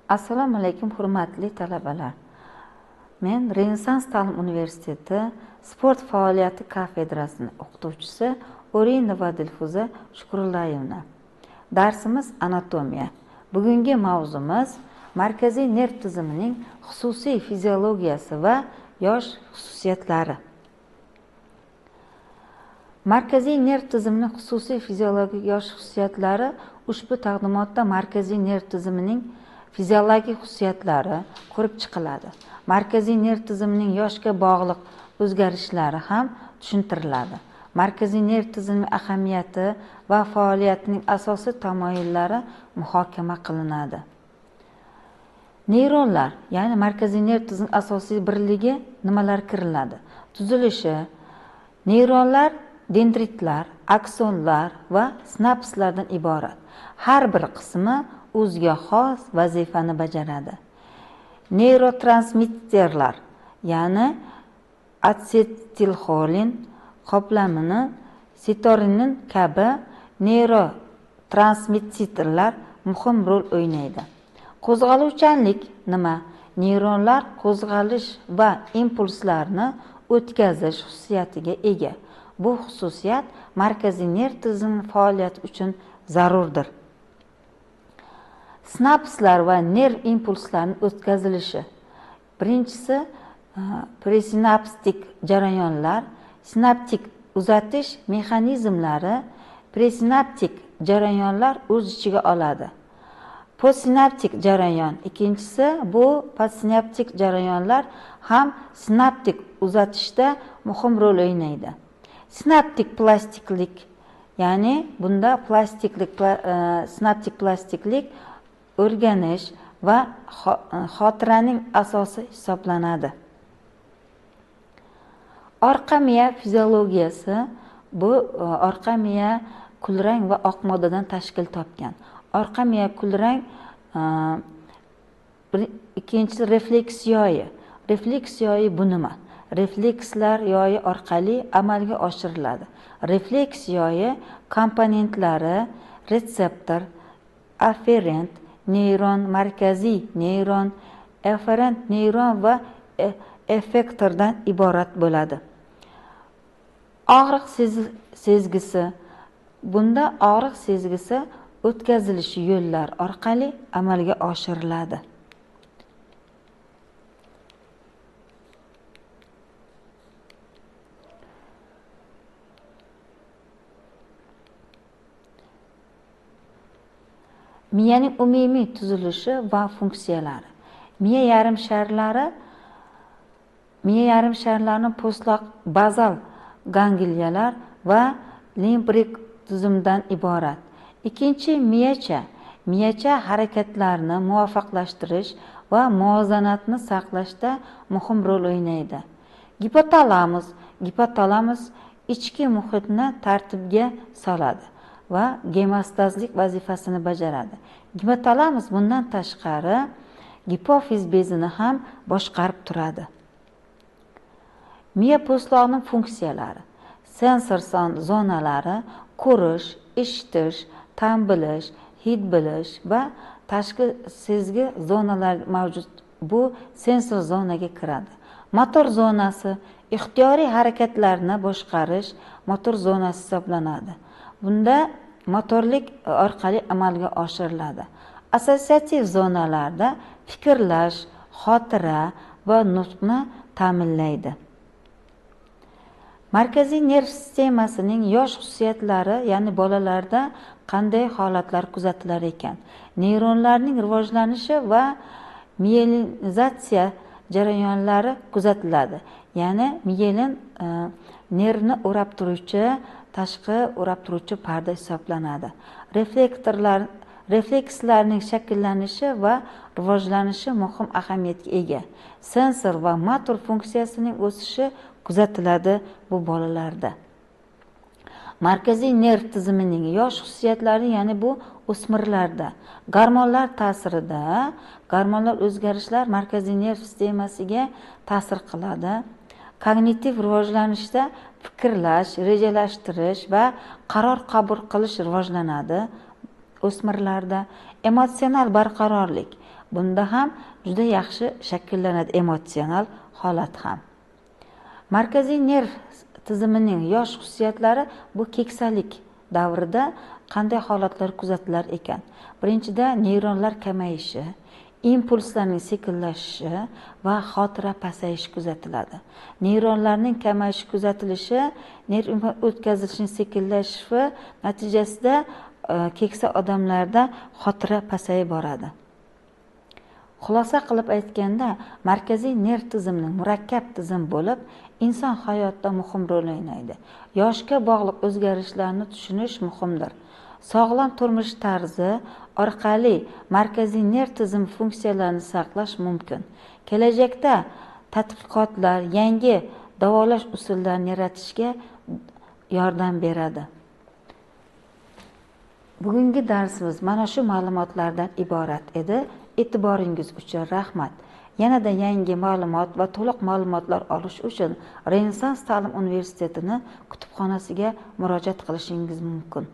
Assalomu alaykum hurmatli talabalar. Men Renessans ta'lim universiteti sport faoliyati kafedrasining o'qituvchisi O'rinova Dilfuza Shukrullayevna. Darsimiz anatomiya. Bugungi mavzumiz markaziy nerv tizimining xususiy fiziologiyasi va yosh xususiyatlari. Markaziy nerv tizimining xususiy fiziologik yosh xususiyatlari ushbu taqdimotda markaziy nerv tizimining fiziologik xususiyatlari ko'rib chiqiladi. Markaziy nerv tizimining yoshga bog'liq o'zgarishlari ham tushuntiriladi. Markaziy nerv tizimi ahamiyati va faoliyatining asosiy tamoyillari muhokama qilinadi. Neyronlar, ya'ni markaziy nerv tizimi asosiy birligi nimalar kiriladi? Tuzilishi: neyronlar dendritlar, aksonlar va sinapslardan iborat. Har bir qismi o'ziga xos vazifani bajaradi. Neyrotransmitterlar, ya'ni asetilxolin qoplamini, serotonin kabi neyrotransmitterlar muhim rol o'ynaydi. Qo'zg'aluvchanlik nima? Neyronlar qo'zg'alish va impulslarni o'tkazish xususiyatiga ega. Bu xususiyat markaziy nerv tizimi faoliyati uchun zarurdir. Sinapslar va nerv impulslarining o'tkazilishi. Birinchisi presinaptik jarayonlar, sinaptik uzatish mexanizmlari presinaptik jarayonlar o'z ichiga oladi. Postsinaptik jarayon. Ikkinchisi bu postsinaptik jarayonlar ham sinaptik uzatishda muhim rol o'ynaydi. Sinaptik plastiklik, ya'ni bunda sinaptik plastiklik o'rganish va xotiraning asosi hisoblanadi. Orqa miya fiziologiyasi. Bu orqa miya kulrang va oq moddadan tashkil topgan. Orqa miya kulrang, ikkinchisi refleks yoyi. Refleks yoyi bu nima? Reflekslar yoyi orqali amalga oshiriladi. Refleks yoyi komponentlari retseptor, afferent neyron, markaziy neyron, efferent neyron va effektordan iborat bo'ladi. Og'riq sezgisi. Bunda og'riq sezgisi o'tkazilishi yo'llar orqali amalga oshiriladi. Miyaning umumiy tuzilishi va funksiyalari. Miya yarimsharlarining po'stloq bazal gangliyalar va limbrik tizimdan iborat. Ikkinchi miyacha harakatlarni muvofiqlashtirish va muvozanatni saqlashda muhim rol o'ynaydi. Gipotalamus ichki muhitni tartibga soladi va gemostazlik vazifasini bajaradi. Gipotalamus bundan tashqari gipofiz bezini ham boshqarib turadi. Miya po'stlog'ining funksiyalari. Sensor zonalari ko'rish, eshitish, ta'm bilish, hid bilish va tashqi sezgi zonalari mavjud. Bu sensor zonaga kiradi. Motor zonasi ixtiyoriy harakatlarni boshqarish motor zonasi hisoblanadi. Bunda motorlik orqali amalga oshiriladi. Assosiativ zonalarda fikrlash, xotira va nutqni ta'minlaydi. Markaziy nerv sistemasining yosh xususiyatlari, ya'ni bolalarda qanday holatlar kuzatilar ekan? Neyronlarning rivojlanishi va miyelinizatsiya jarayonlari kuzatiladi. Ya'ni miyelin nervni o'rab turuvchi, tashqi o'rab turuvchi parda hisoblanadi. Reflekslarning shakllanishi va rivojlanishi muhim ahamiyatga ega. Sensor va motor funksiyasining o'sishi kuzatiladi bu bolalarda. Markaziy nerv tizimining yosh xususiyatlari, ya'ni bu o'smirlarda gormonlar ta'sirida, gormonal o'zgarishlar markaziy nerv sistemasiga ta'sir qiladi. Kognitiv rivojlanishda fikrlash, rejalashtirish va qaror qabul qilish rivojlanadi. O'smirlarda emotsional barqarorlik, bunda ham juda yaxshi shakllanadi emotsional holat ham. Markaziy nerv tizimining yosh xususiyatlari bu keksalik davrida qanday holatlar kuzatilar ekan? Birinchidan, neyronlar kamayishi, impulslarning sekinlashishi va xotira pasayishi kuzatiladi. Neyronlarning kamayishi kuzatilishi, nerv o'tkazilishining sekinlashishi natijasida keksa odamlarda xotira pasayib boradi. Xulosa qilib aytganda, markaziy nerv tizimining murakkab tizim bo'lib, inson hayotida muhim rol o'ynaydi. Yoshga bog'liq o'zgarishlarni tushunish muhimdir. Sog'lom turmush tarzi orqali markaziy nerv tizimi funksiyalarini saqlash mumkin. Kelajakda tadqiqotlar yangi davolash usullarini yaratishga yordam beradi. Bugungi darsimiz mana shu ma'lumotlardan iborat edi. E'tiboringiz uchun rahmat. Yanada yangi ma'lumot va to'liq ma'lumotlar olish uchun Renessans ta'lim universitetini kutubxonasiga murojaat qilishingiz mumkin.